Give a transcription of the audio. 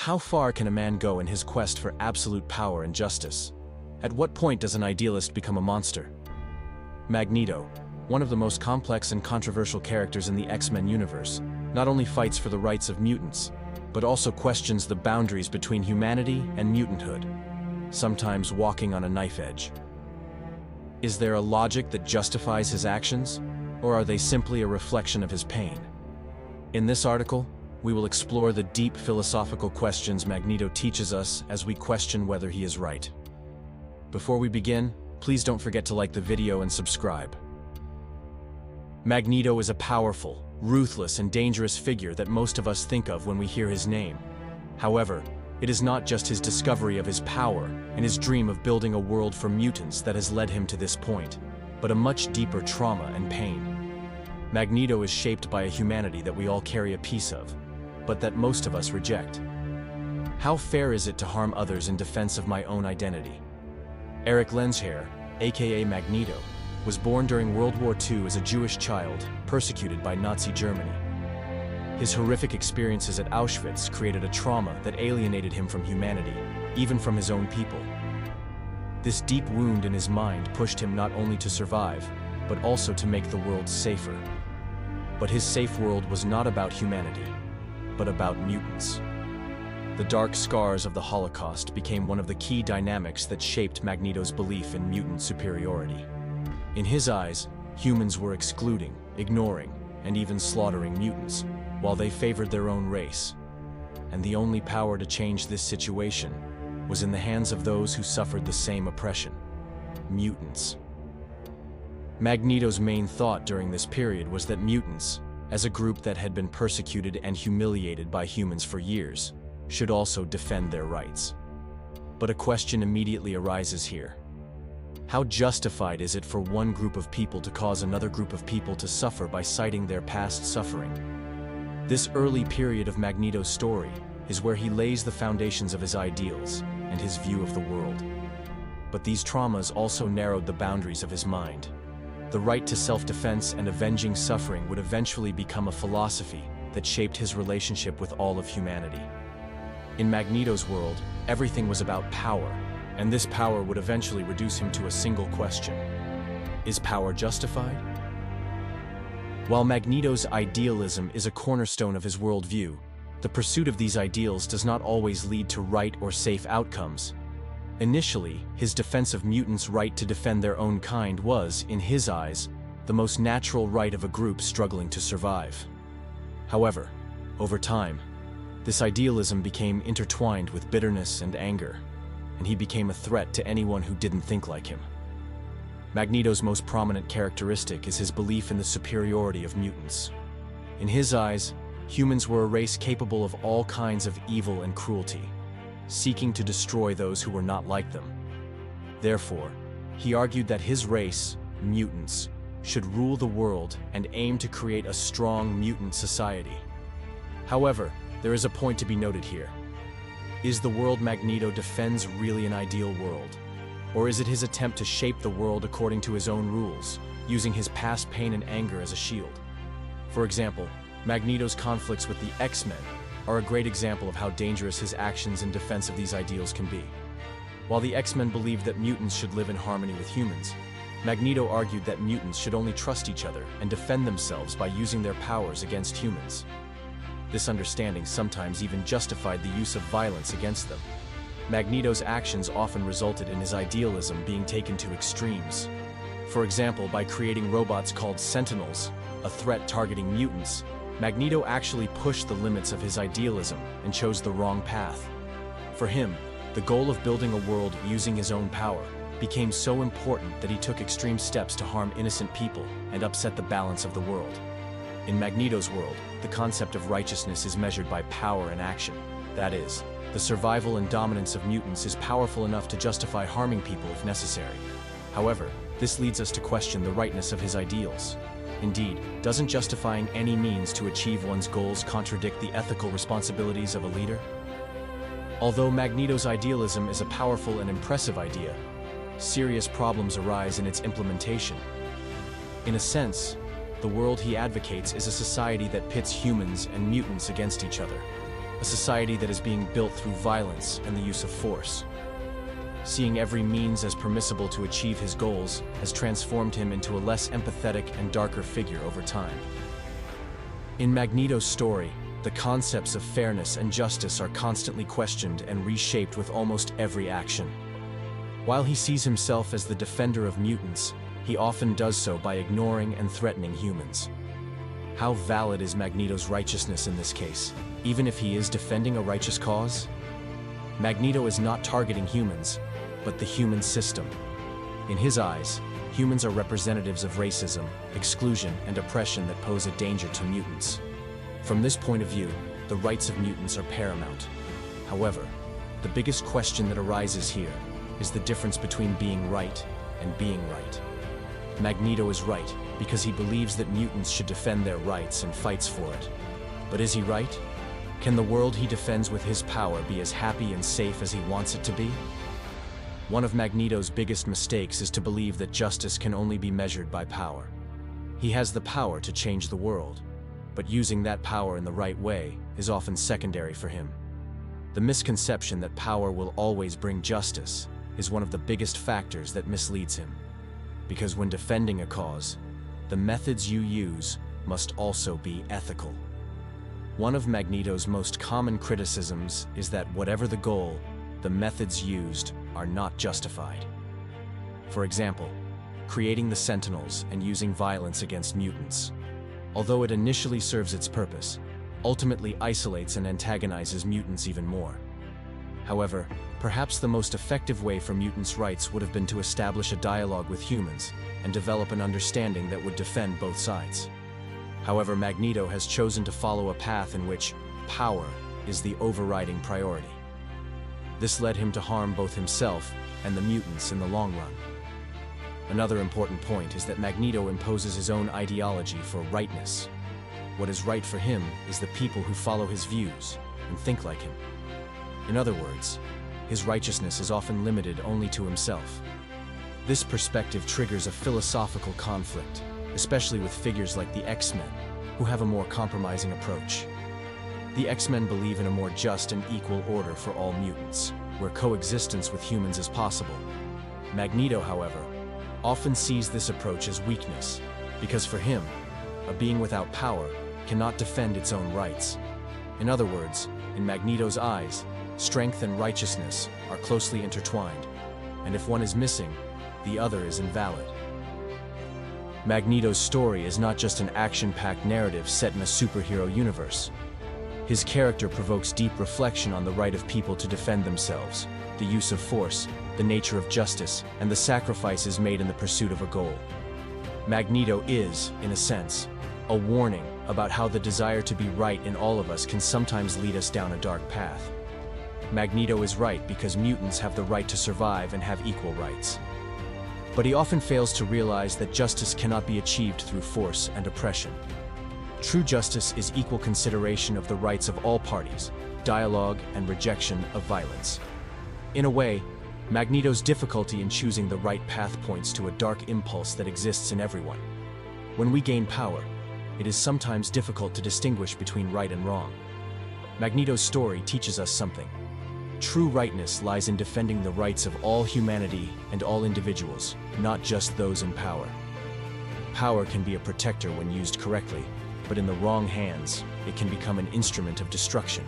how far can a man go in his quest for absolute power and justice? At what point does an idealist become a monster? Magneto, one of the most complex and controversial characters in the X-Men universe, not only fights for the rights of mutants, but also questions the boundaries between humanity and mutanthood, sometimes walking on a knife edge. Is there a logic that justifies his actions, or are they simply a reflection of his pain? In this article, we will explore the deep philosophical questions Magneto teaches us as we question whether he is right. Before we begin, please don't forget to like the video and subscribe. Magneto is a powerful, ruthless, and dangerous figure that most of us think of when we hear his name. However, it is not just his discovery of his power and his dream of building a world for mutants that has led him to this point, but a much deeper trauma and pain. Magneto is shaped by a humanity that we all carry a piece of, but that most of us reject. How fair is it to harm others in defense of my own identity? Eric Lensherr, aka Magneto, was born during World War II as a Jewish child, persecuted by Nazi Germany. His horrific experiences at Auschwitz created a trauma that alienated him from humanity, even from his own people. This deep wound in his mind pushed him not only to survive, but also to make the world safer. But his safe world was not about humanity, but about mutants. The dark scars of the Holocaust became one of the key dynamics that shaped Magneto's belief in mutant superiority. In his eyes, humans were excluding, ignoring, and even slaughtering mutants, while they favored their own race. And the only power to change this situation was in the hands of those who suffered the same oppression: mutants. Magneto's main thought during this period was that mutants, as a group that had been persecuted and humiliated by humans for years, should also defend their rights. But a question immediately arises here. How justified is it for one group of people to cause another group of people to suffer by citing their past suffering? This early period of Magneto's story is where he lays the foundations of his ideals and his view of the world. But these traumas also narrowed the boundaries of his mind. The right to self-defense and avenging suffering would eventually become a philosophy that shaped his relationship with all of humanity. In Magneto's world, everything was about power, and this power would eventually reduce him to a single question: is power justified? While Magneto's idealism is a cornerstone of his worldview, the pursuit of these ideals does not always lead to right or safe outcomes. Initially, his defense of mutants' right to defend their own kind was, in his eyes, the most natural right of a group struggling to survive. However, over time, this idealism became intertwined with bitterness and anger, and he became a threat to anyone who didn't think like him. Magneto's most prominent characteristic is his belief in the superiority of mutants. In his eyes, humans were a race capable of all kinds of evil and cruelty, seeking to destroy those who were not like them. Therefore, he argued that his race, mutants, should rule the world and aim to create a strong mutant society. However, there is a point to be noted here. Is the world Magneto defends really an ideal world? Or is it his attempt to shape the world according to his own rules, using his past pain and anger as a shield? For example, Magneto's conflicts with the X-Men are a great example of how dangerous his actions in defense of these ideals can be. While the X-Men believed that mutants should live in harmony with humans, Magneto argued that mutants should only trust each other and defend themselves by using their powers against humans. This understanding sometimes even justified the use of violence against them. Magneto's actions often resulted in his idealism being taken to extremes. For example, by creating robots called Sentinels, a threat targeting mutants, Magneto actually pushed the limits of his idealism and chose the wrong path. For him, the goal of building a world using his own power became so important that he took extreme steps to harm innocent people and upset the balance of the world. In Magneto's world, the concept of righteousness is measured by power and action. That is, the survival and dominance of mutants is powerful enough to justify harming people if necessary. However, this leads us to question the rightness of his ideals. Indeed, doesn't justifying any means to achieve one's goals contradict the ethical responsibilities of a leader? Although Magneto's idealism is a powerful and impressive idea, serious problems arise in its implementation. In a sense, the world he advocates is a society that pits humans and mutants against each other. a society that is being built through violence and the use of force. Seeing every means as permissible to achieve his goals has transformed him into a less empathetic and darker figure over time. In Magneto's story, the concepts of fairness and justice are constantly questioned and reshaped with almost every action. While he sees himself as the defender of mutants, he often does so by ignoring and threatening humans. How valid is Magneto's righteousness in this case, even if he is defending a righteous cause? Magneto is not targeting humans, but the human system. In his eyes, humans are representatives of racism, exclusion, and oppression that pose a danger to mutants. From this point of view, the rights of mutants are paramount. However, the biggest question that arises here is the difference between being right and being right. Magneto is right because he believes that mutants should defend their rights and fights for it. But is he right? Can the world he defends with his power be as happy and safe as he wants it to be? One of Magneto's biggest mistakes is to believe that justice can only be measured by power. He has the power to change the world, but using that power in the right way is often secondary for him. The misconception that power will always bring justice is one of the biggest factors that misleads him. Because when defending a cause, the methods you use must also be ethical. One of Magneto's most common criticisms is that whatever the goal, the methods used are not justified. For example, creating the Sentinels and using violence against mutants. Although it initially serves its purpose, ultimately isolates and antagonizes mutants even more. However, perhaps the most effective way for mutants' rights would have been to establish a dialogue with humans and develop an understanding that would defend both sides. However, Magneto has chosen to follow a path in which power is the overriding priority. This led him to harm both himself and the mutants in the long run. Another important point is that Magneto imposes his own ideology for rightness. What is right for him is the people who follow his views and think like him. In other words, his righteousness is often limited only to himself. This perspective triggers a philosophical conflict, especially with figures like the X-Men, who have a more compromising approach. The X-Men believe in a more just and equal order for all mutants, where coexistence with humans is possible. Magneto, however, often sees this approach as weakness, because for him, a being without power cannot defend its own rights. In other words, in Magneto's eyes, strength and righteousness are closely intertwined, and if one is missing, the other is invalid. Magneto's story is not just an action-packed narrative set in a superhero universe. His character provokes deep reflection on the right of people to defend themselves, the use of force, the nature of justice, and the sacrifices made in the pursuit of a goal. Magneto is, in a sense, a warning about how the desire to be right in all of us can sometimes lead us down a dark path. Magneto is right because mutants have the right to survive and have equal rights. But he often fails to realize that justice cannot be achieved through force and oppression. True justice is equal consideration of the rights of all parties, dialogue, and rejection of violence. In a way, Magneto's difficulty in choosing the right path points to a dark impulse that exists in everyone. When we gain power, it is sometimes difficult to distinguish between right and wrong. Magneto's story teaches us something. True rightness lies in defending the rights of all humanity and all individuals, not just those in power. Power can be a protector when used correctly, but in the wrong hands, it can become an instrument of destruction.